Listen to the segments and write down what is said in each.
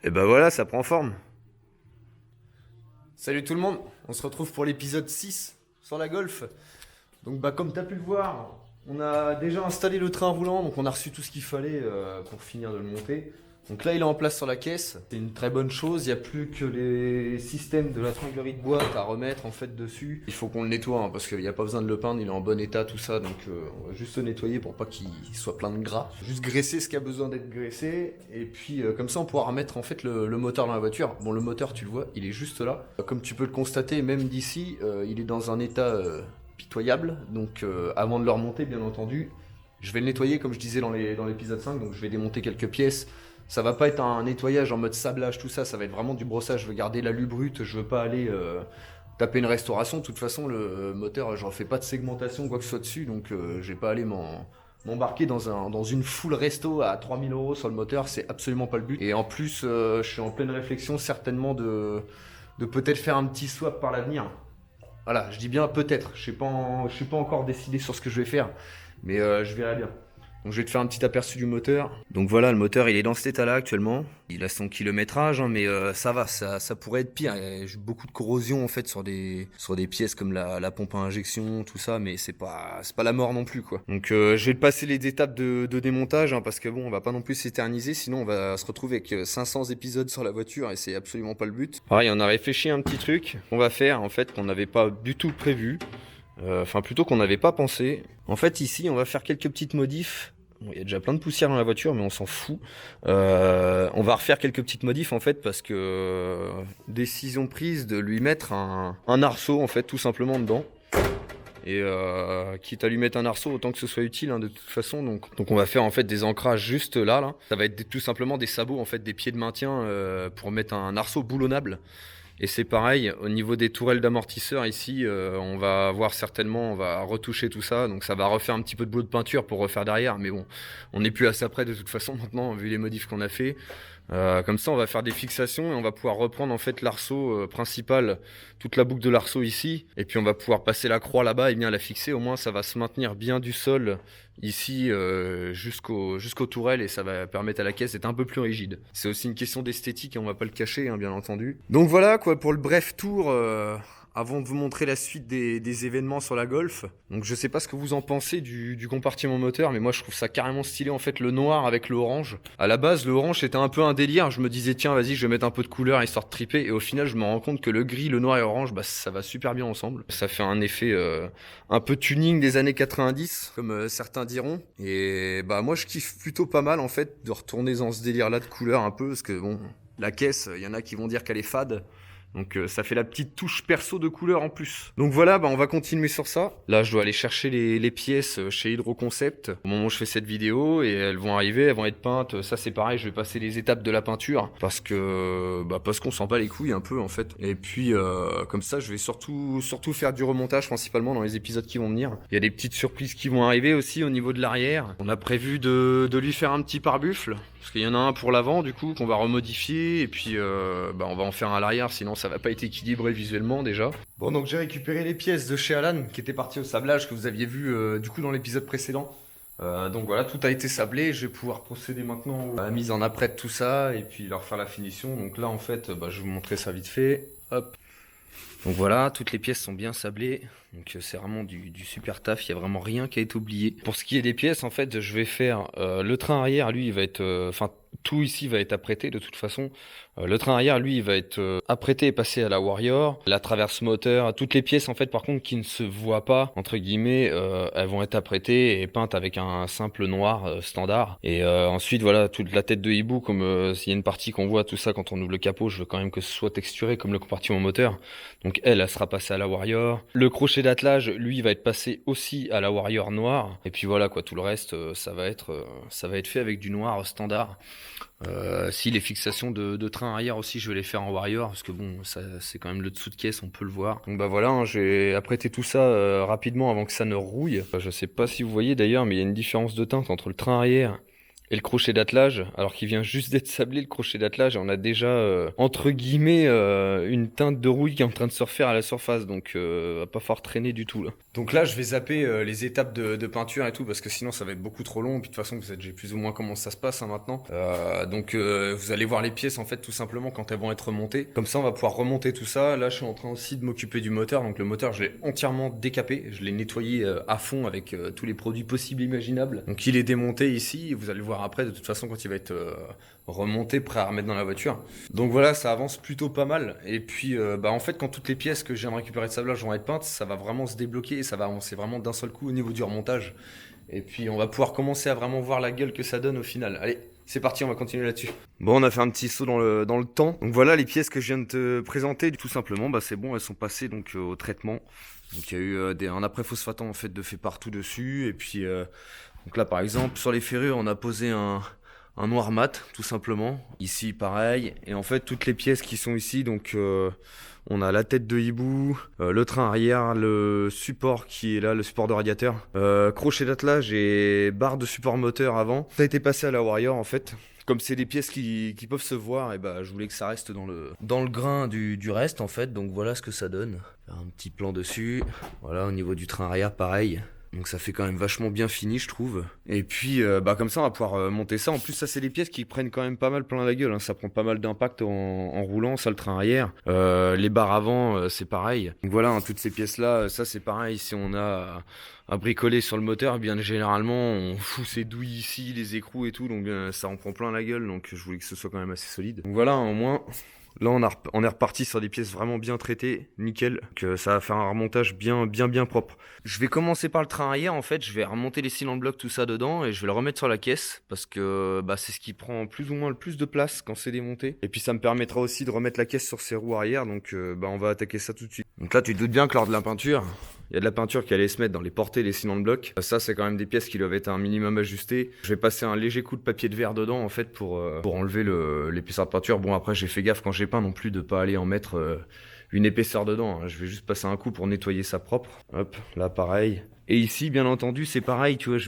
Et bah voilà, ça prend forme. Salut tout le monde, on se retrouve pour l'épisode 6 sur la Golf. Donc bah comme tu as pu le voir, on a déjà installé le train roulant, donc on a reçu tout ce qu'il fallait pour finir de le monter. Donc là il est en place sur la caisse, c'est une très bonne chose, il n'y a plus que les systèmes de la tringlerie de boîte à remettre en fait dessus. Il faut qu'on le nettoie hein, parce qu'il n'y a pas besoin de le peindre, il est en bon état tout ça, donc on va juste le nettoyer pour pas qu'il soit plein de gras. Juste graisser ce qui a besoin d'être graissé, et puis comme ça on pourra remettre en fait le moteur dans la voiture. Bon le moteur tu le vois, il est juste là. Comme tu peux le constater, même d'ici, il est dans un état pitoyable, donc avant de le remonter bien entendu, je vais le nettoyer comme je disais dans l'épisode 5, donc je vais démonter quelques pièces. Ça va pas être un nettoyage en mode sablage, tout ça, ça va être vraiment du brossage. Je veux garder l'alu brut, je veux pas aller taper une restauration. De toute façon, le moteur, je refais pas de segmentation, quoi que ce soit dessus, donc je vais pas aller m'embarquer dans une full resto à 3000 € sur le moteur, c'est absolument pas le but. Et en plus, je suis en pleine réflexion certainement de peut-être faire un petit swap par l'avenir. Voilà, je dis bien peut-être, je suis pas encore décidé sur ce que je vais faire, mais je verrai bien. Donc je vais te faire un petit aperçu du moteur. Donc voilà, le moteur il est dans cet état là actuellement. Il a son kilométrage hein, mais ça va, ça pourrait être pire. Il y a beaucoup de corrosion en fait sur des pièces comme la pompe à injection, tout ça, mais c'est pas la mort non plus quoi. Donc je vais te passer les étapes de démontage hein, parce que bon on va pas non plus s'éterniser, sinon on va se retrouver avec 500 épisodes sur la voiture et c'est absolument pas le but. Pareil, on a réfléchi à un petit truc qu'on va faire en fait qu'on n'avait pas du tout prévu. Enfin plutôt qu'on n'avait pas pensé. En fait ici on va faire quelques petites modifs. Bon, il y a déjà plein de poussière dans la voiture mais on s'en fout. On va refaire quelques petites modifs en fait parce que décision prise de lui mettre un arceau en fait tout simplement dedans. Et quitte à lui mettre un arceau autant que ce soit utile hein, de toute façon. Donc on va faire en fait des ancrages juste là. Ça va être tout simplement des sabots en fait, des pieds de maintien pour mettre un arceau boulonnable. Et c'est pareil, au niveau des tourelles d'amortisseurs ici, on va voir certainement, on va retoucher tout ça, donc ça va refaire un petit peu de boulot de peinture pour refaire derrière, mais bon, on n'est plus à ça près de toute façon maintenant, vu les modifs qu'on a fait. Comme ça, on va faire des fixations et on va pouvoir reprendre en fait l'arceau principal, toute la boucle de l'arceau ici, et puis on va pouvoir passer la croix là-bas et bien la fixer. Au moins, ça va se maintenir bien du sol ici jusqu'aux tourelles et ça va permettre à la caisse d'être un peu plus rigide. C'est aussi une question d'esthétique et on va pas le cacher, hein, bien entendu. Donc voilà quoi pour le bref tour. Avant de vous montrer la suite des événements sur la Golf. Donc je sais pas ce que vous en pensez du compartiment moteur, mais moi je trouve ça carrément stylé en fait le noir avec le orange. À la base le orange c'était un peu un délire, je me disais tiens vas-y je vais mettre un peu de couleur histoire de triper, et au final je me rends compte que le gris, le noir et orange bah ça va super bien ensemble. Ça fait un effet un peu tuning des années 90 comme certains diront, et bah moi je kiffe plutôt pas mal en fait de retourner dans ce délire là de couleur un peu, parce que bon la caisse, il y en a qui vont dire qu'elle est fade. Donc ça fait la petite touche perso de couleur en plus. Donc voilà, bah on va continuer sur ça. Là, je dois aller chercher les pièces chez Hydro Concept au moment où je fais cette vidéo, et elles vont arriver, elles vont être peintes. Ça c'est pareil, je vais passer les étapes de la peinture parce qu'on s'en bat les couilles un peu en fait. Et puis comme ça, je vais surtout faire du remontage principalement dans les épisodes qui vont venir. Il y a des petites surprises qui vont arriver aussi au niveau de l'arrière. On a prévu de lui faire un petit pare-buffle parce qu'il y en a un pour l'avant du coup qu'on va remodifier, et puis on va en faire un à l'arrière, sinon ça va pas être équilibré visuellement déjà. Bon, donc j'ai récupéré les pièces de chez Alan qui étaient parties au sablage que vous aviez vu du coup dans l'épisode précédent. Donc voilà, tout a été sablé. Je vais pouvoir procéder maintenant à la mise en après de tout ça et puis leur faire la finition. Donc là en fait, je vais vous montrer ça vite fait. Hop. Donc voilà, toutes les pièces sont bien sablées. Donc c'est vraiment du super taf, il n'y a vraiment rien qui a été oublié. Pour ce qui est des pièces, en fait, je vais faire le train arrière, lui, il va être... tout ici va être apprêté de toute façon. Le train arrière, lui, il va être apprêté et passé à la Warrior. La traverse moteur, toutes les pièces, en fait, par contre, qui ne se voient pas, entre guillemets, elles vont être apprêtées et peintes avec un simple noir standard. Et ensuite, voilà, toute la tête de hibou, comme s'il y a une partie qu'on voit, tout ça, quand on ouvre le capot, je veux quand même que ce soit texturé comme le compartiment moteur. Donc elle sera passée à la Warrior. Le crochet d'attelage, lui, va être passé aussi à la Warrior noire. Et puis voilà, quoi, tout le reste, ça va être fait avec du noir standard. Si les fixations de train arrière aussi, je vais les faire en Warrior parce que bon, ça c'est quand même le dessous de caisse, on peut le voir. Donc bah voilà, hein, j'ai apprêté tout ça rapidement avant que ça ne rouille. Je sais pas si vous voyez d'ailleurs, mais il y a une différence de teinte entre le train arrière Et le crochet d'attelage, alors qu'il vient juste d'être sablé, le crochet d'attelage, on a déjà, entre guillemets, une teinte de rouille qui est en train de se refaire à la surface, donc va pas falloir traîner du tout là. Donc là, je vais zapper les étapes de peinture et tout, parce que sinon ça va être beaucoup trop long, puis de toute façon vous savez déjà plus ou moins comment ça se passe hein, maintenant. Donc vous allez voir les pièces en fait tout simplement quand elles vont être remontées. Comme ça on va pouvoir remonter tout ça. Là je suis en train aussi de m'occuper du moteur, donc le moteur je l'ai entièrement décapé, je l'ai nettoyé à fond avec tous les produits possibles et imaginables. Donc il est démonté ici, et vous allez le voir après de toute façon quand il va être remonté, prêt à remettre dans la voiture. Donc voilà, ça avance plutôt pas mal. Et puis en fait quand toutes les pièces que je viens de récupérer de sablage vont être peintes, ça va vraiment se débloquer et ça va avancer vraiment d'un seul coup au niveau du remontage. Et puis on va pouvoir commencer à vraiment voir la gueule que ça donne au final. Allez, c'est parti, on va continuer là-dessus. Bon, on a fait un petit saut dans le temps. Donc voilà les pièces que je viens de te présenter. Tout simplement, c'est bon, elles sont passées donc au traitement. Donc il y a eu un après-phosphatant en fait de fait partout dessus. Et puis donc là par exemple sur les ferrures on a posé un noir mat tout simplement. Ici pareil. Et en fait toutes les pièces qui sont ici donc on a la tête de hibou, le train arrière, le support qui est là, le support de radiateur, crochet d'attelage et barre de support moteur avant. Ça a été passé à la Warrior en fait. Comme c'est des pièces qui peuvent se voir, et je voulais que ça reste dans le grain du reste en fait. Donc voilà ce que ça donne. Faire un petit plan dessus. Voilà, au niveau du train arrière pareil. Donc ça fait quand même vachement bien fini je trouve. Et puis comme ça on va pouvoir monter ça. En plus ça c'est des pièces qui prennent quand même pas mal plein la gueule hein. Ça prend pas mal d'impact en roulant, ça le train arrière. Les barres avant c'est pareil. Donc voilà hein, toutes ces pièces là, ça c'est pareil. Si on a à bricoler sur le moteur, bien généralement on fout ces douilles ici, les écrous et tout. Donc ça en prend plein la gueule. Donc je voulais que ce soit quand même assez solide. Donc voilà hein, au moins... Là, on est reparti sur des pièces vraiment bien traitées, nickel, que ça va faire un remontage bien propre. Je vais commencer par le train arrière, en fait, je vais remonter les cylindres blocs, tout ça dedans, et je vais le remettre sur la caisse, parce que c'est ce qui prend plus ou moins le plus de place quand c'est démonté. Et puis ça me permettra aussi de remettre la caisse sur ses roues arrière, donc on va attaquer ça tout de suite. Donc là, tu te doutes bien que lors de la peinture, il y a de la peinture qui allait se mettre dans les portées des cylindres blocs. Ça, c'est quand même des pièces qui doivent être un minimum ajustées. Je vais passer un léger coup de papier de verre dedans, en fait, pour enlever l'épaisseur de peinture. Bon, après, j'ai fait gaffe quand j'ai peint non plus de pas aller en mettre une épaisseur dedans. Hein. Je vais juste passer un coup pour nettoyer ça propre. Hop, là, pareil. Et ici, bien entendu, c'est pareil, tu vois,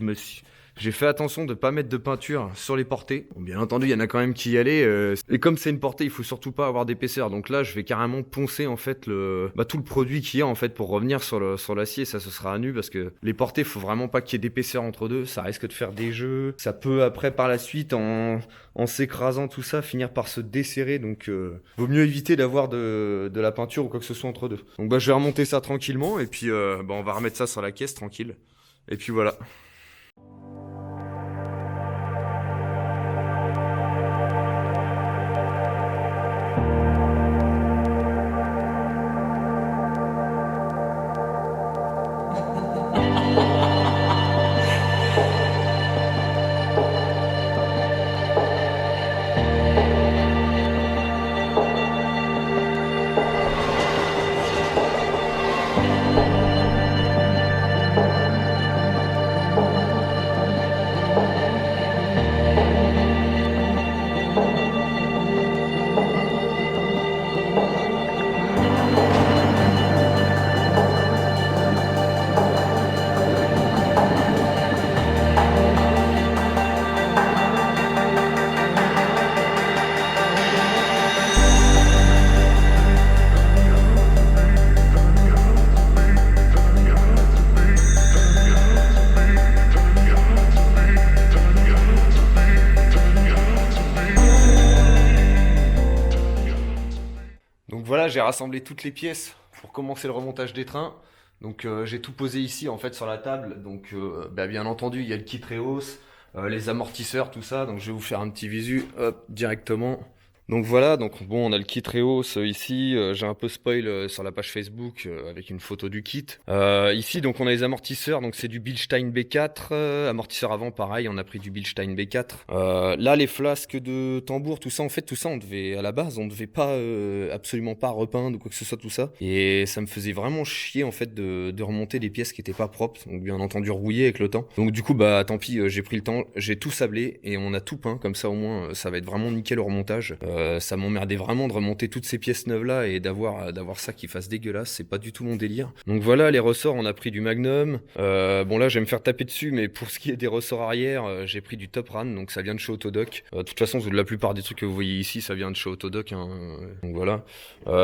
j'ai fait attention de pas mettre de peinture sur les portées. Bon, bien entendu, il y en a quand même qui y allaient. Et comme c'est une portée, il faut surtout pas avoir d'épaisseur. Donc là, je vais carrément poncer en fait tout le produit qu'il y a en fait pour revenir sur l'acier. Ça, ce sera à nu parce que les portées, faut vraiment pas qu'il y ait d'épaisseur entre deux. Ça risque de faire des jeux. Ça peut après par la suite en s'écrasant tout ça finir par se desserrer. Donc vaut mieux éviter d'avoir de la peinture ou quoi que ce soit entre deux. Donc je vais remonter ça tranquillement et puis on va remettre ça sur la caisse tranquille. Et puis voilà. Donc voilà, j'ai rassemblé toutes les pièces pour commencer le remontage des trains. Donc j'ai tout posé ici en fait sur la table. Donc bien entendu, il y a le kit Reos, les amortisseurs, tout ça. Donc je vais vous faire un petit visu hop, directement. Donc voilà, donc bon, on a le kit Reos ici, j'ai un peu spoil sur la page Facebook avec une photo du kit. Ici donc on a les amortisseurs, donc c'est du Bilstein B4, amortisseur avant pareil, on a pris du Bilstein B4. Là les flasques de tambour, tout ça en fait, tout ça on devait, à la base on devait pas absolument pas repeindre ou quoi que ce soit tout ça. Et ça me faisait vraiment chier en fait de remonter des pièces qui étaient pas propres, donc bien entendu rouillées avec le temps. Donc du coup tant pis, j'ai pris le temps, j'ai tout sablé et on a tout peint, comme ça au moins ça va être vraiment nickel au remontage. Ça m'emmerdait vraiment de remonter toutes ces pièces neuves là et d'avoir ça qui fasse dégueulasse, c'est pas du tout mon délire. Donc voilà, les ressorts, on a pris du Magnum. Bon là je vais me faire taper dessus, mais pour ce qui est des ressorts arrière, j'ai pris du Top Ran, donc ça vient de chez Autodoc. De toute façon la plupart des trucs que vous voyez ici ça vient de chez Autodoc, hein. Donc voilà.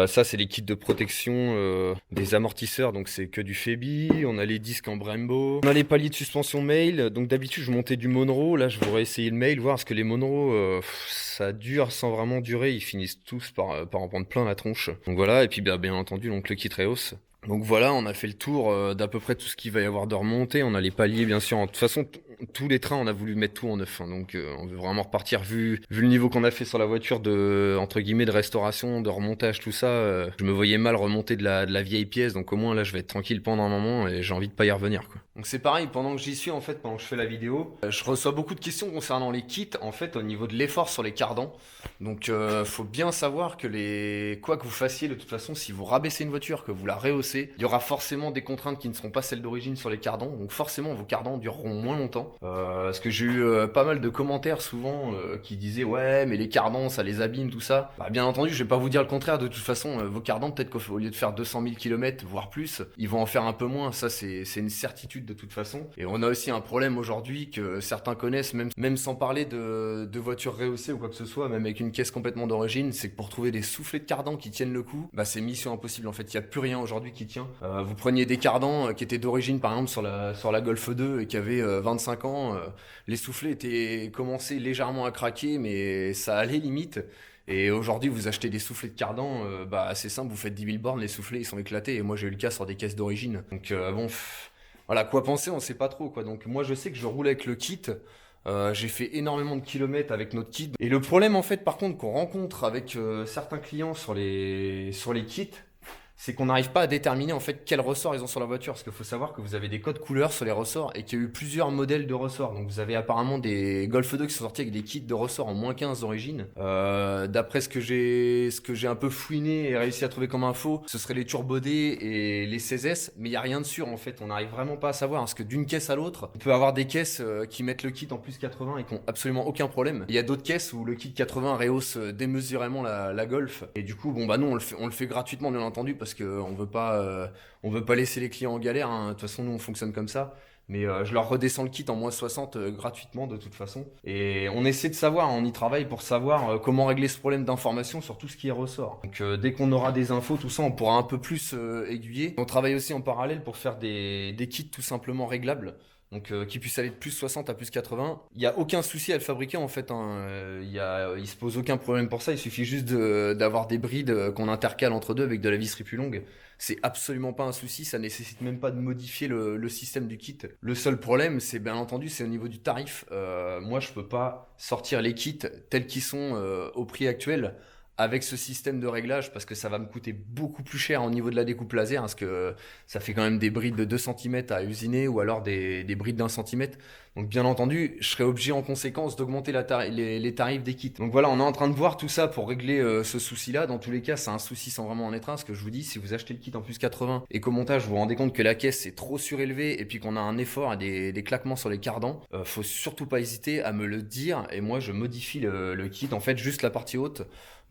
Ça c'est les kits de protection des amortisseurs, donc c'est que du Febi. On a les disques en Brembo, on a les paliers de suspension Mail. Donc d'habitude je montais du Monroe, là je voudrais essayer le Mail, voir ce que les Monroe ça dure sans vraiment durer, ils finissent tous par en prendre plein la tronche. Donc voilà, et puis bien entendu donc le kit Reos. Donc voilà, on a fait le tour d'à peu près tout ce qu'il va y avoir de remonté. On a les paliers bien sûr. De toute façon, tous les trains, on a voulu mettre tout en neuf, hein. Donc on veut vraiment repartir vu le niveau qu'on a fait sur la voiture de entre guillemets de restauration, de remontage, tout ça. Je me voyais mal remonter de la vieille pièce. Donc au moins là, je vais être tranquille pendant un moment et j'ai envie de pas y revenir, quoi. Donc c'est pareil, pendant que j'y suis en fait, pendant que je fais la vidéo, je reçois beaucoup de questions concernant les kits en fait au niveau de l'effort sur les cardans. Donc faut bien savoir que quoi que vous fassiez de toute façon, si vous rabaissez une voiture, que vous la rehaussez, il y aura forcément des contraintes qui ne seront pas celles d'origine sur les cardans. Donc forcément vos cardans dureront moins longtemps. Parce que j'ai eu pas mal de commentaires souvent qui disaient ouais mais les cardans ça les abîme tout ça. Bah, bien entendu je vais pas vous dire le contraire, de toute façon vos cardans peut-être qu'au lieu de faire 200 000 km voire plus, ils vont en faire un peu moins, ça c'est une certitude de toute façon. Et on a aussi un problème aujourd'hui que certains connaissent, même sans parler de voitures rehaussées ou quoi que ce soit, même avec une caisse complètement d'origine, c'est que pour trouver des soufflets de cardan qui tiennent le coup, bah c'est mission impossible en fait, il y a plus rien aujourd'hui qui tient. Vous preniez des cardans qui étaient d'origine par exemple sur la Golf 2 et qui avaient 25 ans, les soufflets étaient commencé légèrement à craquer mais ça allait limite. Et aujourd'hui, vous achetez des soufflets de cardan, bah c'est simple, vous faites 10 000 bornes, les soufflets ils sont éclatés. Et moi j'ai eu le cas sur des caisses d'origine. Donc bon, voilà, quoi penser, on sait pas trop quoi. Donc moi je sais que je roule avec le kit. J'ai fait énormément de kilomètres avec notre kit. Et le problème en fait par contre qu'on rencontre avec certains clients sur les kits, c'est qu'on n'arrive pas à déterminer en fait quel ressort ils ont sur la voiture, parce qu'il faut savoir que vous avez des codes couleurs sur les ressorts et qu'il y a eu plusieurs modèles de ressorts. Donc vous avez apparemment des Golf 2 qui sont sortis avec des kits de ressorts en moins 15 d'origine. D'après ce que j'ai un peu fouiné et réussi à trouver comme info, ce serait les Turbo D et les 16S, mais il y a rien de sûr en fait, on n'arrive vraiment pas à savoir, parce que d'une caisse à l'autre, on peut avoir des caisses qui mettent le kit en plus 80 et qui ont absolument aucun problème. Il y a d'autres caisses où le kit 80 rehausse démesurément la Golf, et du coup bon bah nous on le fait gratuitement bien entendu, parce que on veut pas laisser les clients en galère, hein. De toute façon nous on fonctionne comme ça, mais je leur redescends le kit en moins 60 gratuitement de toute façon, et on essaie de savoir, on y travaille pour savoir comment régler ce problème d'information sur tout ce qui est ressort. Donc dès qu'on aura des infos, tout ça on pourra un peu plus aiguiller. On travaille aussi en parallèle pour faire des kits tout simplement réglables, donc qui puisse aller de plus 60 à plus 80. Il n'y a aucun souci à le fabriquer en fait, hein. Il se pose aucun problème pour ça, il suffit juste d'avoir des brides qu'on intercale entre deux avec de la visserie plus longue. C'est absolument pas un souci, ça nécessite même pas de modifier le système du kit. Le seul problème, c'est bien entendu, c'est au niveau du tarif. Moi je peux pas sortir les kits tels qu'ils sont au prix actuel avec ce système de réglage, parce que ça va me coûter beaucoup plus cher au niveau de la découpe laser, parce que ça fait quand même des brides de 2 cm à usiner, ou alors des brides d'1 cm. Donc bien entendu, je serai obligé en conséquence d'augmenter les tarifs des kits. Donc voilà, on est en train de voir tout ça pour régler ce souci-là. Dans tous les cas, c'est un souci sans vraiment en être un, parce que je vous dis, si vous achetez le kit en plus 80 et qu'au montage vous vous rendez compte que la caisse est trop surélevée et puis qu'on a un effort et des claquements sur les cardans, faut surtout pas hésiter à me le dire, et moi je modifie le kit, en fait juste la partie haute.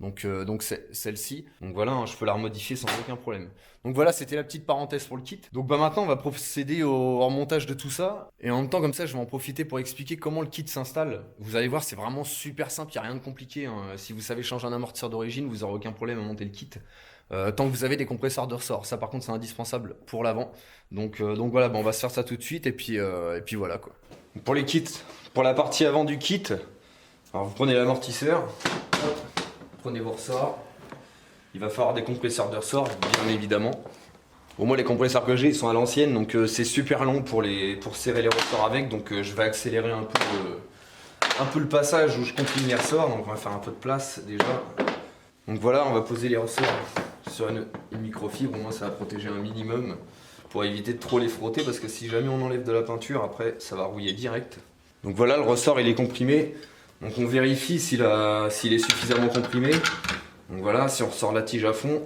Donc c'est celle-ci. Donc voilà, hein, je peux la remodifier sans aucun problème. Donc voilà, c'était la petite parenthèse pour le kit. Donc bah maintenant on va procéder au remontage de tout ça. Et en même temps comme ça je vais en profiter pour expliquer comment le kit s'installe. Vous allez voir, c'est vraiment super simple, il n'y a rien de compliqué, hein. Si vous savez changer un amortisseur d'origine, vous n'aurez aucun problème à monter le kit. Tant que vous avez des compresseurs de ressort. Ça par contre c'est indispensable pour l'avant. Donc voilà, bah, on va se faire ça tout de suite, et puis voilà quoi. Pour les kits, pour la partie avant du kit, alors vous prenez l'amortisseur. Hop. Prenez vos ressorts, il va falloir des compresseurs de ressort, bien évidemment. Au moins les compresseurs que j'ai, ils sont à l'ancienne, donc c'est super long pour serrer les ressorts avec, donc je vais accélérer un peu le passage où je comprime les ressorts, donc on va faire un peu de place déjà. Donc voilà, on va poser les ressorts sur une microfibre, au moins ça va protéger un minimum pour éviter de trop les frotter, parce que si jamais on enlève de la peinture, après ça va rouiller direct. Donc voilà, le ressort il est comprimé. Donc on vérifie s'il est suffisamment comprimé. Donc voilà, si on ressort la tige à fond,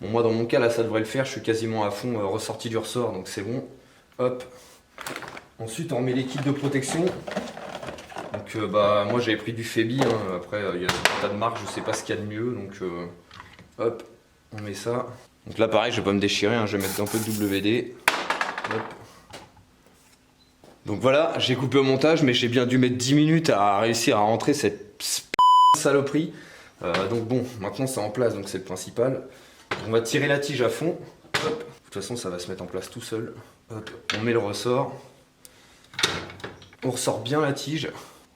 bon moi dans mon cas là ça devrait le faire, je suis quasiment à fond ressorti du ressort, donc c'est bon. Hop. Ensuite on met les kits de protection. Donc Donc bah moi j'avais pris du Febi, hein. Après il y a un tas de marques, je sais pas ce qu'il y a de mieux, donc hop, on met ça. Donc là pareil, je vais pas me déchirer, hein. Je vais mettre un peu de WD. Hop. Donc voilà, j'ai coupé au montage, mais j'ai bien dû mettre 10 minutes à réussir à rentrer cette saloperie. Donc bon, maintenant c'est en place, donc c'est le principal. On va tirer la tige à fond. Hop. De toute façon, ça va se mettre en place tout seul. Hop. On met le ressort. On ressort bien la tige.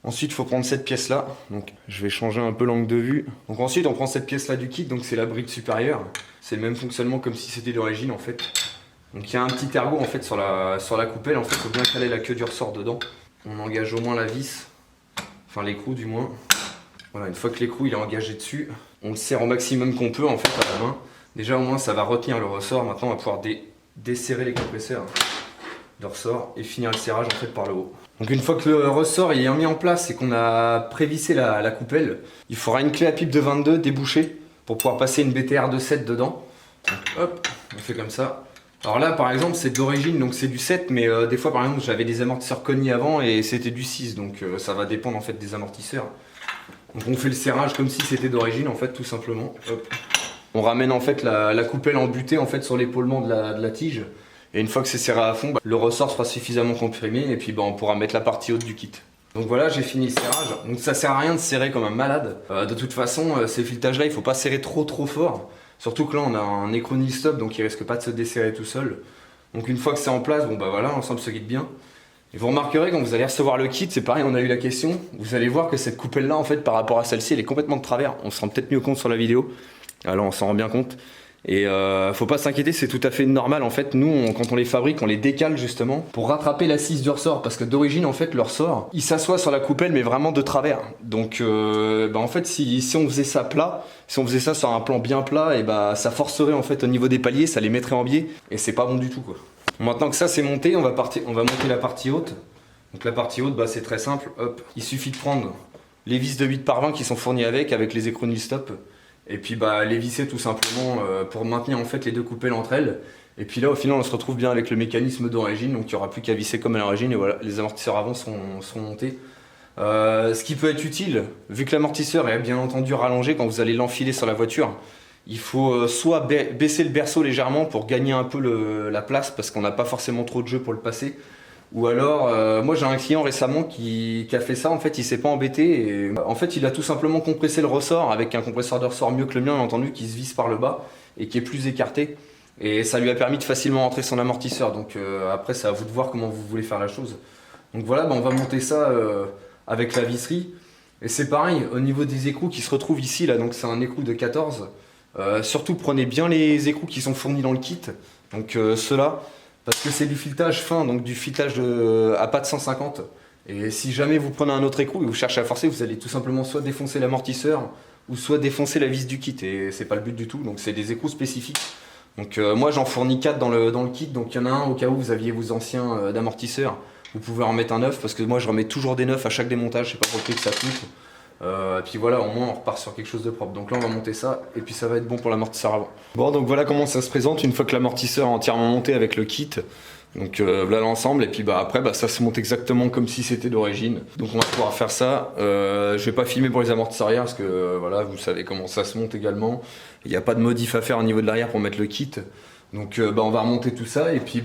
Ensuite, il faut prendre cette pièce-là. Donc, je vais changer un peu l'angle de vue. Donc ensuite, on prend cette pièce-là du kit. Donc c'est la bride supérieure. C'est le même fonctionnement comme si c'était d'origine en fait. Donc il y a un petit ergot en fait sur la coupelle. En fait, il faut bien caler la queue du ressort dedans. On engage au moins la vis. Enfin l'écrou du moins. Voilà, une fois que l'écrou il est engagé dessus, on le serre au maximum qu'on peut en fait à la main. Déjà au moins ça va retenir le ressort. Maintenant on va pouvoir desserrer les compresseurs de ressort et finir le serrage en fait par le haut. Donc une fois que le ressort il est mis en place et qu'on a prévissé la coupelle, il faudra une clé à pipe de 22 débouchée pour pouvoir passer une BTR de 7 dedans. Donc, hop, on fait comme ça. Alors là par exemple c'est d'origine donc c'est du 7, mais des fois par exemple j'avais des amortisseurs Koni avant et c'était du 6, donc ça va dépendre en fait des amortisseurs. Donc on fait le serrage comme si c'était d'origine en fait tout simplement. Hop. On ramène en fait la coupelle en butée en fait sur l'épaulement de la tige. Et une fois que c'est serré à fond, le ressort sera suffisamment comprimé et puis on pourra mettre la partie haute du kit. Donc voilà, j'ai fini le serrage. Donc ça sert à rien de serrer comme un malade. De toute façon, ces filetages là, il faut pas serrer trop fort. Surtout que là on a un écrou nil stop, donc il risque pas de se desserrer tout seul. Donc une fois que c'est en place, bon bah voilà, l'ensemble se guide bien. Et vous remarquerez quand vous allez recevoir le kit, c'est pareil, on a eu la question. Vous allez voir que cette coupelle là en fait par rapport à celle-ci, elle est complètement de travers. On se rend peut-être mieux compte sur la vidéo. Alors on s'en rend bien compte. Et faut pas s'inquiéter, c'est tout à fait normal en fait. Nous, quand on les fabrique, on les décale justement pour rattraper l'assise du ressort, parce que d'origine en fait le ressort, il s'assoit sur la coupelle mais vraiment de travers. Donc en fait si on faisait ça plat, si on faisait ça sur un plan bien plat, et ça forcerait en fait au niveau des paliers, ça les mettrait en biais et c'est pas bon du tout quoi. Maintenant que ça c'est monté, on va monter la partie haute. Donc la partie haute, c'est très simple. Hop, il suffit de prendre les vis de 8 par 20 qui sont fournies avec les écrous nil stop. Et puis les visser tout simplement pour maintenir en fait les deux coupelles entre elles. Et puis là au final on se retrouve bien avec le mécanisme d'origine, donc il n'y aura plus qu'à visser comme à l'origine et voilà, les amortisseurs avant seront montés. Ce qui peut être utile, vu que l'amortisseur est bien entendu rallongé quand vous allez l'enfiler sur la voiture, il faut soit baisser le berceau légèrement pour gagner un peu la place parce qu'on n'a pas forcément trop de jeu pour le passer. Ou alors, moi j'ai un client récemment qui a fait ça, en fait il s'est pas embêté et en fait il a tout simplement compressé le ressort avec un compresseur de ressort mieux que le mien bien entendu, qui se visse par le bas et qui est plus écarté, et ça lui a permis de facilement rentrer son amortisseur. Donc après c'est à vous de voir comment vous voulez faire la chose. Donc voilà, on va monter ça avec la visserie, et c'est pareil au niveau des écrous qui se retrouvent ici là, donc c'est un écrou de 14. Surtout prenez bien les écrous qui sont fournis dans le kit, donc ceux-là. Parce que c'est du filetage fin, donc du filetage à patte 150. Et si jamais vous prenez un autre écrou et vous cherchez à forcer, vous allez tout simplement soit défoncer l'amortisseur ou soit défoncer la vis du kit. Et c'est pas le but du tout, donc c'est des écrous spécifiques. Donc moi j'en fournis 4 dans le kit, donc il y en a un au cas où vous aviez vos anciens d'amortisseurs. Vous pouvez en mettre un neuf, parce que moi je remets toujours des neufs à chaque démontage, je sais pas pour lequel ça coûte. Et puis voilà, au moins on repart sur quelque chose de propre. Donc là on va monter ça et puis ça va être bon pour l'amortisseur avant. Bon, donc voilà comment ça se présente une fois que l'amortisseur est entièrement monté avec le kit. Donc voilà l'ensemble, et puis après ça se monte exactement comme si c'était d'origine. Donc on va pouvoir faire ça. Je vais pas filmer pour les amortisseurs arrière parce que voilà, vous savez comment ça se monte également. Il n'y a pas de modif à faire au niveau de l'arrière pour mettre le kit. Donc on va remonter tout ça, et puis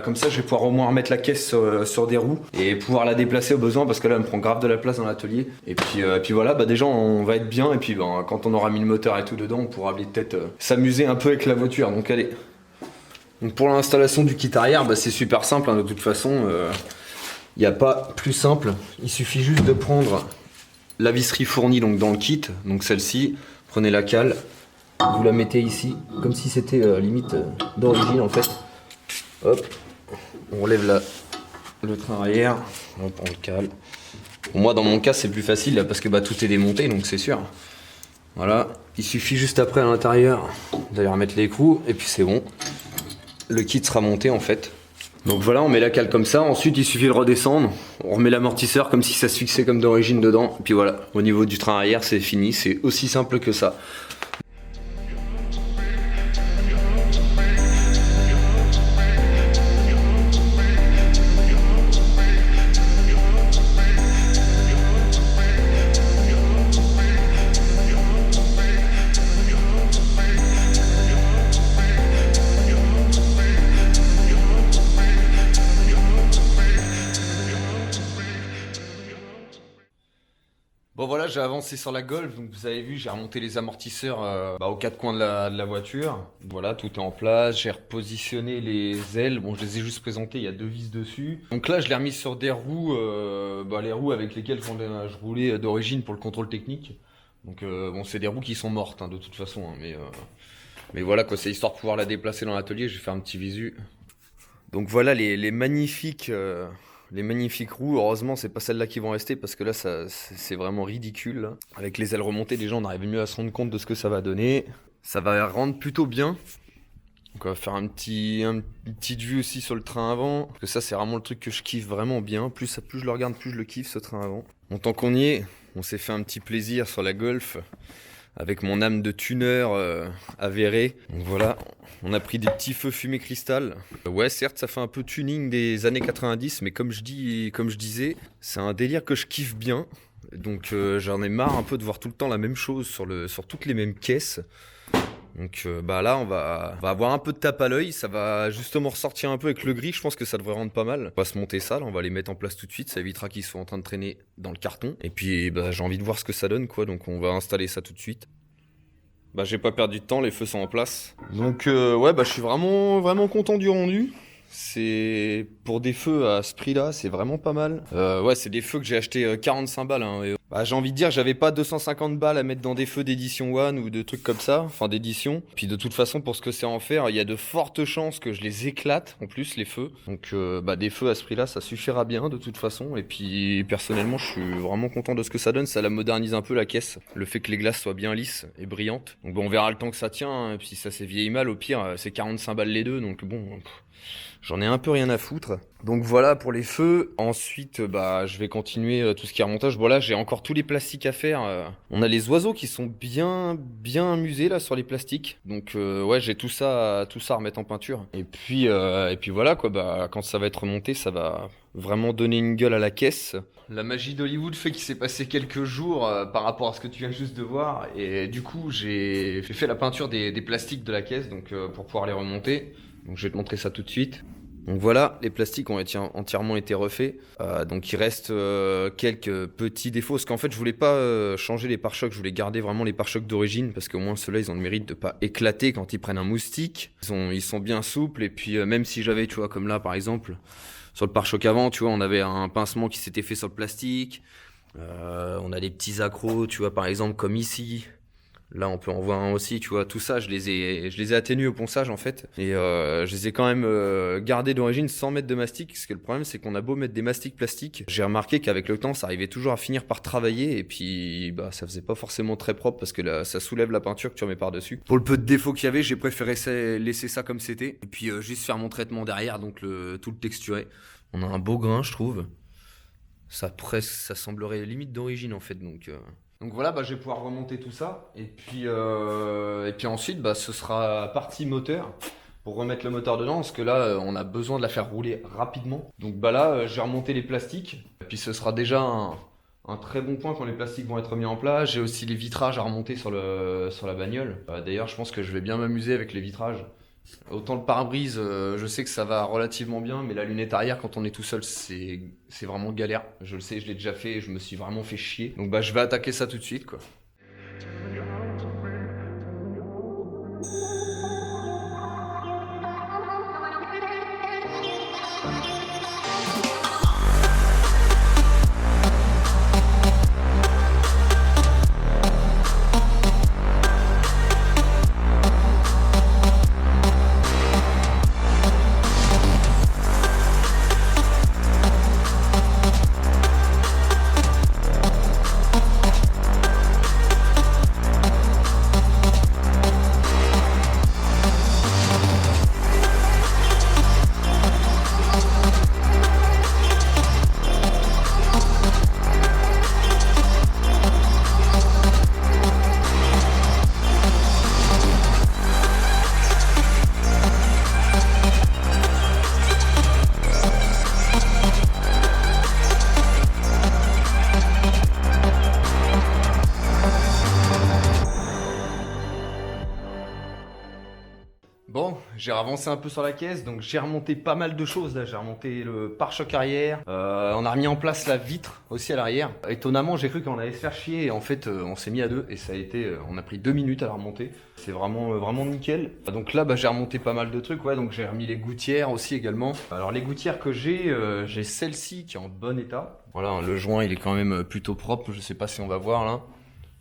comme ça je vais pouvoir au moins remettre la caisse sur des roues et pouvoir la déplacer au besoin, parce que là elle me prend grave de la place dans l'atelier. Et puis voilà, déjà on va être bien, et puis quand on aura mis le moteur et tout dedans, on pourra peut-être s'amuser un peu avec la voiture. Donc allez. Donc pour l'installation du kit arrière, c'est super simple hein, de toute façon. Il n'y a pas plus simple, il suffit juste de prendre la visserie fournie donc dans le kit, donc celle-ci, prenez la cale. Vous la mettez ici, comme si c'était limite d'origine en fait. Hop, on relève le train arrière, hop, on le cale. Pour moi dans mon cas c'est plus facile là, parce que tout est démonté, donc c'est sûr. Voilà, il suffit juste après à l'intérieur d'aller remettre l'écrou et puis c'est bon. Le kit sera monté en fait. Donc voilà, on met la cale comme ça, ensuite il suffit de redescendre, on remet l'amortisseur comme si ça se fixait comme d'origine dedans, et puis voilà, au niveau du train arrière c'est fini, c'est aussi simple que ça. j'ai avancé sur la Golf, donc vous avez vu, j'ai remonté les amortisseurs aux quatre coins de la voiture. Voilà, tout est en place, j'ai repositionné les ailes, bon je les ai juste présentées, il y a 2 vis dessus. Donc là je l'ai remis sur des roues, les roues avec lesquelles je roulais d'origine pour le contrôle technique. Donc bon, c'est des roues qui sont mortes de toute façon, mais voilà quoi, c'est histoire de pouvoir la déplacer dans l'atelier, je vais faire un petit visu. Donc voilà les magnifiques roues. Heureusement c'est pas celles-là qui vont rester parce que là c'est vraiment ridicule là. Avec les ailes remontées déjà on arrive mieux à se rendre compte de ce que ça va donner. Ça va rendre plutôt bien. Donc on va faire une petite vue aussi sur le train avant. Parce que ça c'est vraiment le truc que je kiffe vraiment bien. Plus je le regarde, plus je le kiffe ce train avant. Bon, tant qu'on y est, on s'est fait un petit plaisir sur la Golf. Avec mon âme de tuner avérée. Donc voilà, on a pris des petits feux fumée cristal. Ouais, certes, ça fait un peu tuning des années 90, mais comme je disais, c'est un délire que je kiffe bien. Donc j'en ai marre un peu de voir tout le temps la même chose sur toutes les mêmes caisses. Donc là, on va avoir un peu de tape à l'œil. Ça va justement ressortir un peu avec le gris. Je pense que ça devrait rendre pas mal. On va se monter ça, là, on va les mettre en place tout de suite. Ça évitera qu'ils soient en train de traîner dans le carton. Et puis j'ai envie de voir ce que ça donne, quoi. Donc on va installer ça tout de suite. J'ai pas perdu de temps, les feux sont en place. Donc je suis vraiment, vraiment content du rendu. C'est pour des feux à ce prix-là, c'est vraiment pas mal. C'est des feux que j'ai acheté 45 balles. Hein, j'ai envie de dire, j'avais pas 250 balles à mettre dans des feux d'édition One ou de trucs comme ça, enfin d'édition. Puis de toute façon, pour ce que c'est en faire, il y a de fortes chances que je les éclate en plus les feux. Donc des feux à ce prix-là, ça suffira bien de toute façon. Et puis personnellement, je suis vraiment content de ce que ça donne. Ça la modernise un peu la caisse. Le fait que les glaces soient bien lisses et brillantes. Donc on verra le temps que ça tient. Hein, et puis si ça s'est vieilli mal, au pire, c'est 45 balles les deux. Donc bon. J'en ai un peu rien à foutre. Donc voilà pour les feux. Ensuite, je vais continuer tout ce qui est remontage. Bon là, j'ai encore tous les plastiques à faire. On a les oiseaux qui sont bien amusés là sur les plastiques. Donc j'ai tout ça à remettre en peinture. Et puis voilà quoi. Quand ça va être remonté, ça va vraiment donner une gueule à la caisse. La magie d'Hollywood fait qu'il s'est passé quelques jours par rapport à ce que tu viens juste de voir. Et du coup, j'ai fait la peinture des plastiques de la caisse donc pour pouvoir les remonter. Donc je vais te montrer ça tout de suite. Donc voilà, les plastiques ont entièrement été refaits. Donc il reste quelques petits défauts. Parce qu'en fait, je voulais pas changer les pare-chocs. Je voulais garder vraiment les pare-chocs d'origine. Parce qu'au moins, ceux-là, ils ont le mérite de pas éclater quand ils prennent un moustique. Ils sont bien souples. Et puis, même si j'avais, tu vois, comme là, par exemple, sur le pare-choc avant, tu vois, on avait un pincement qui s'était fait sur le plastique. On a des petits accros, tu vois, par exemple, comme ici. Là, on peut en voir un aussi, tu vois. Tout ça, je les ai atténués au ponçage, en fait. Et je les ai quand même gardés d'origine sans mettre de mastic. Parce que le problème, c'est qu'on a beau mettre des mastiques plastiques. J'ai remarqué qu'avec le temps, ça arrivait toujours à finir par travailler. Et puis, ça faisait pas forcément très propre parce que là, ça soulève la peinture que tu remets par-dessus. Pour le peu de défauts qu'il y avait, j'ai préféré laisser ça comme c'était. Et puis, juste faire mon traitement derrière, donc tout le texturé. On a un beau grain, je trouve. Ça semblerait limite d'origine, en fait, Donc voilà, je vais pouvoir remonter tout ça. Et puis ensuite, ce sera partie moteur pour remettre le moteur dedans. Parce que là, on a besoin de la faire rouler rapidement. Donc là, j'ai remonté les plastiques. Et puis ce sera déjà un très bon point quand les plastiques vont être mis en place. J'ai aussi les vitrages à remonter sur la bagnole. D'ailleurs, je pense que je vais bien m'amuser avec les vitrages. Autant le pare-brise, je sais que ça va relativement bien, mais la lunette arrière, quand on est tout seul, c'est vraiment galère. Je le sais, je l'ai déjà fait et je me suis vraiment fait chier. Donc je vais attaquer ça tout de suite, quoi. j'ai avancé un peu sur la caisse, donc j'ai remonté pas mal de choses là. J'ai remonté le pare-choc arrière, on a remis en place la vitre aussi à l'arrière. Étonnamment, j'ai cru qu'on allait se faire chier et en fait on s'est mis à deux et ça a été, on a pris 2 minutes à la remonter. C'est vraiment nickel. Donc là j'ai remonté pas mal de trucs, ouais, donc j'ai remis les gouttières aussi également. Alors les gouttières que j'ai celle-ci qui est en bon état. Voilà, le joint il est quand même plutôt propre, je sais pas si on va voir là.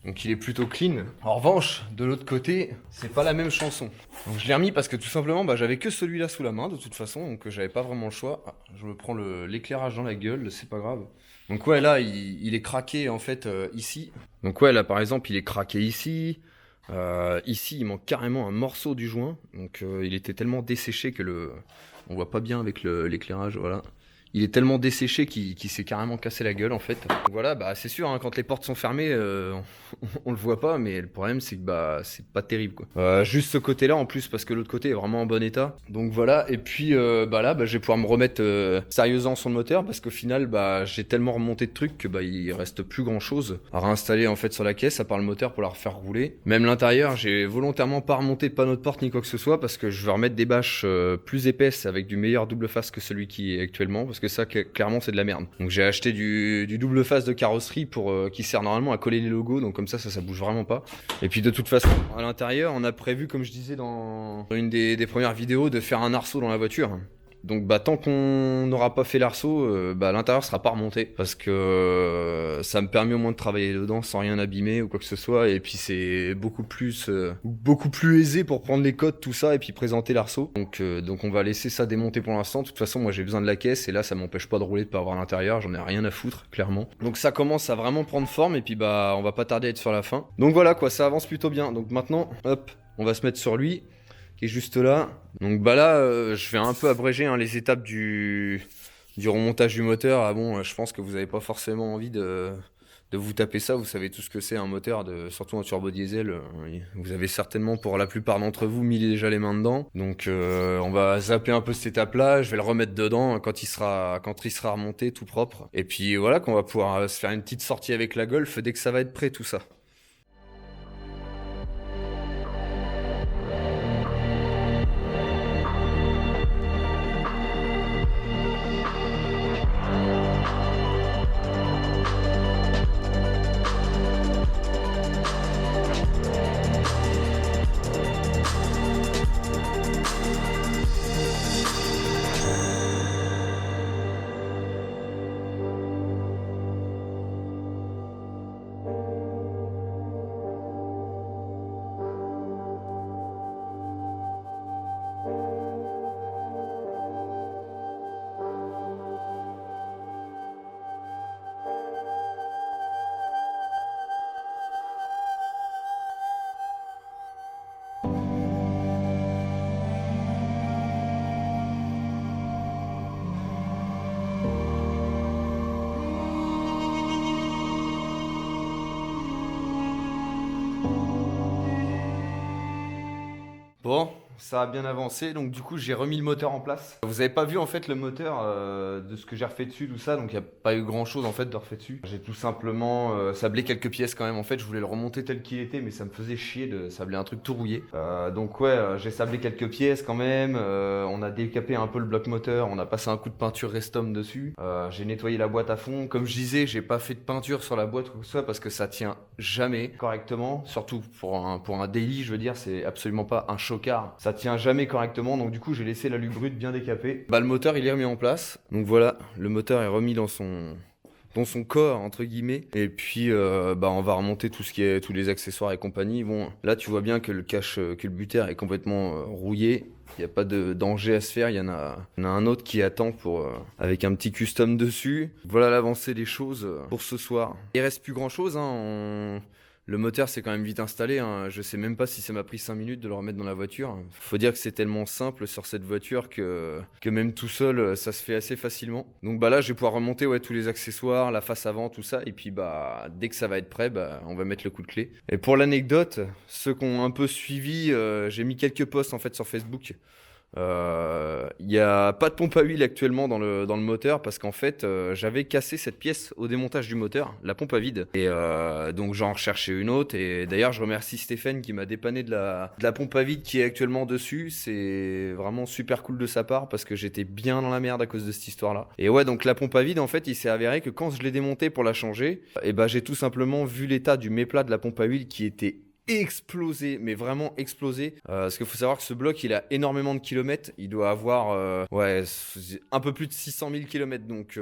Donc il est plutôt clean. En revanche, de l'autre côté, c'est pas la même chanson. Donc je l'ai remis parce que tout simplement, j'avais que celui-là sous la main de toute façon, donc j'avais pas vraiment le choix. Ah, je me prends l'éclairage dans la gueule, c'est pas grave. Donc ouais, là, il est craqué en fait ici. Donc ouais, là par exemple, il est craqué ici. Ici, il manque carrément un morceau du joint. Donc il était tellement desséché que on voit pas bien avec l'éclairage, voilà. Il est tellement desséché qu'il s'est carrément cassé la gueule en fait. Donc voilà, c'est sûr, hein, quand les portes sont fermées, on le voit pas, mais le problème c'est que c'est pas terrible quoi. Juste ce côté-là en plus parce que l'autre côté est vraiment en bon état. Donc voilà, et puis là, je vais pouvoir me remettre sérieusement sur le moteur parce qu'au final, j'ai tellement remonté de trucs que il reste plus grand-chose à réinstaller en fait sur la caisse à part le moteur pour la refaire rouler. Même l'intérieur, j'ai volontairement pas remonté de panneau de porte ni quoi que ce soit parce que je veux remettre des bâches plus épaisses avec du meilleur double face que celui qui est actuellement parce que ça clairement c'est de la merde. Donc j'ai acheté du double face de carrosserie qui sert normalement à coller les logos, donc comme ça bouge vraiment pas. Et puis de toute façon à l'intérieur on a prévu, comme je disais dans une des premières vidéos, de faire un arceau dans la voiture. Donc tant qu'on n'aura pas fait l'arceau, l'intérieur sera pas remonté parce que ça me permet au moins de travailler dedans sans rien abîmer ou quoi que ce soit. Et puis c'est beaucoup plus aisé pour prendre les codes, tout ça, et puis présenter l'arceau. Donc on va laisser ça démonter pour l'instant. De toute façon, moi j'ai besoin de la caisse et là ça m'empêche pas de rouler, de pas avoir l'intérieur. J'en ai rien à foutre, clairement. Donc ça commence à vraiment prendre forme et puis on va pas tarder à être sur la fin. Donc voilà quoi, ça avance plutôt bien. Donc maintenant, hop, on va se mettre sur lui, qui est juste là. Donc là, je vais un peu abréger les étapes du remontage du moteur. Ah bon, je pense que vous n'avez pas forcément envie de vous taper ça. Vous savez tout ce que c'est un moteur, surtout un turbo diesel. Vous avez certainement, pour la plupart d'entre vous, mis déjà les mains dedans. Donc on va zapper un peu cette étape-là. Je vais le remettre dedans quand il sera remonté, tout propre. Et puis voilà, qu'on va pouvoir se faire une petite sortie avec la Golf dès que ça va être prêt, tout ça. Bon, ça a bien avancé, donc du coup j'ai remis le moteur en place. Vous avez pas vu en fait le moteur de ce que j'ai refait dessus, tout ça, donc il n'y a pas eu grand chose en fait de refait dessus. J'ai tout simplement sablé quelques pièces quand même. En fait je voulais le remonter tel qu'il était, mais ça me faisait chier de sabler un truc tout rouillé. Donc ouais, j'ai sablé quelques pièces quand même. On a décapé un peu le bloc moteur, on a passé un coup de peinture Restom dessus. J'ai nettoyé la boîte à fond. Comme je disais, j'ai pas fait de peinture sur la boîte ou quoi que ce soit parce que ça tient jamais correctement. Surtout pour un daily, je veux dire, c'est absolument pas un chocard. Ça tient jamais correctement, donc du coup j'ai laissé l'alu brut bien décapé. Le moteur il est remis en place. Donc voilà, le moteur est remis dans son corps entre guillemets, et puis on va remonter tout ce qui est tous les accessoires et compagnie. Bon, là tu vois bien que le culbuteur est complètement rouillé. Il n'y a pas de danger à se faire. Il y en a un autre qui attend avec un petit custom dessus. Voilà l'avancée des choses pour ce soir. Il reste plus grand chose, hein. Le moteur c'est quand même vite installé, hein. Je sais même pas si ça m'a pris 5 minutes de le remettre dans la voiture. Faut dire que c'est tellement simple sur cette voiture que même tout seul ça se fait assez facilement. Donc là je vais pouvoir remonter tous les accessoires, la face avant, tout ça, et puis dès que ça va être prêt, on va mettre le coup de clé. Et pour l'anecdote, ceux qui ont un peu suivi, j'ai mis quelques posts en fait sur Facebook Il n'y a pas de pompe à huile actuellement dans le moteur parce qu'en fait, j'avais cassé cette pièce au démontage du moteur, la pompe à vide. Et donc, j'en recherchais une autre. Et d'ailleurs, je remercie Stéphane qui m'a dépanné de la pompe à vide qui est actuellement dessus. C'est vraiment super cool de sa part parce que j'étais bien dans la merde à cause de cette histoire-là. Et ouais, donc la pompe à vide, en fait, il s'est avéré que quand je l'ai démontée pour la changer, et ben, j'ai tout simplement vu l'état du méplat de la pompe à huile qui était explosé, mais vraiment explosé. Parce qu'il faut savoir que ce bloc, il a énormément de kilomètres. Il doit avoir un peu plus de 600 000 kilomètres. Donc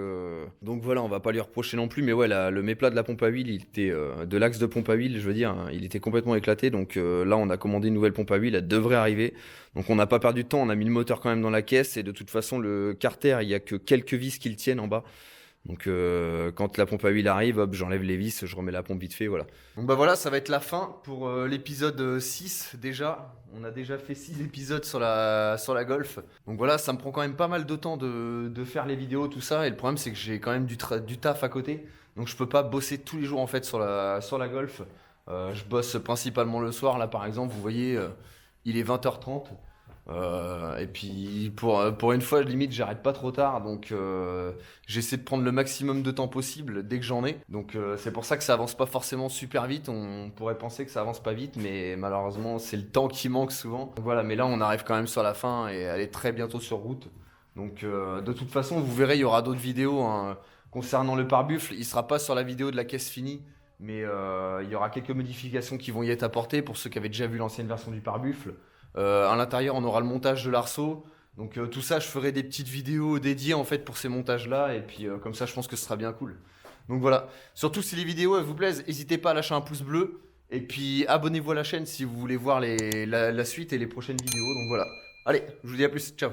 voilà, on va pas lui reprocher non plus. Mais ouais, le méplat de la pompe à huile, il était de l'axe de pompe à huile, je veux dire, hein, il était complètement éclaté. Donc là, on a commandé une nouvelle pompe à huile. Elle devrait arriver. Donc on n'a pas perdu de temps. On a mis le moteur quand même dans la caisse. Et de toute façon, le carter, il y a que quelques vis qui le tiennent en bas. Donc quand la pompe à huile arrive, hop, j'enlève les vis, je remets la pompe vite fait, voilà. Donc bah voilà, ça va être la fin pour l'épisode 6 déjà. On a déjà fait 6 épisodes sur la Golf. Donc voilà, ça me prend quand même pas mal de temps de faire les vidéos, tout ça. Et le problème, c'est que j'ai quand même du taf à côté. Donc je peux pas bosser tous les jours en fait sur la Golf. Je bosse principalement le soir. Là par exemple, vous voyez, il est 20h30. Et puis pour une fois limite j'arrête pas trop tard donc j'essaie de prendre le maximum de temps possible dès que j'en ai donc c'est pour ça que ça avance pas forcément super vite. On pourrait penser que ça avance pas vite mais malheureusement c'est le temps qui manque souvent donc voilà, mais là on arrive quand même sur la fin et elle est très bientôt sur route donc de toute façon vous verrez il y aura d'autres vidéos hein, concernant le pare-buffle. Il sera pas sur la vidéo de la caisse finie mais il y aura quelques modifications qui vont y être apportées pour ceux qui avaient déjà vu l'ancienne version du pare-buffle. À l'intérieur, on aura le montage de l'arceau. Donc tout ça, je ferai des petites vidéos dédiées en fait pour ces montages-là. Et puis comme ça, je pense que ce sera bien cool. Donc voilà. Surtout si les vidéos elles vous plaisent, n'hésitez pas à lâcher un pouce bleu. Et puis abonnez-vous à la chaîne si vous voulez voir la suite et les prochaines vidéos. Donc voilà. Allez, je vous dis à plus. Ciao.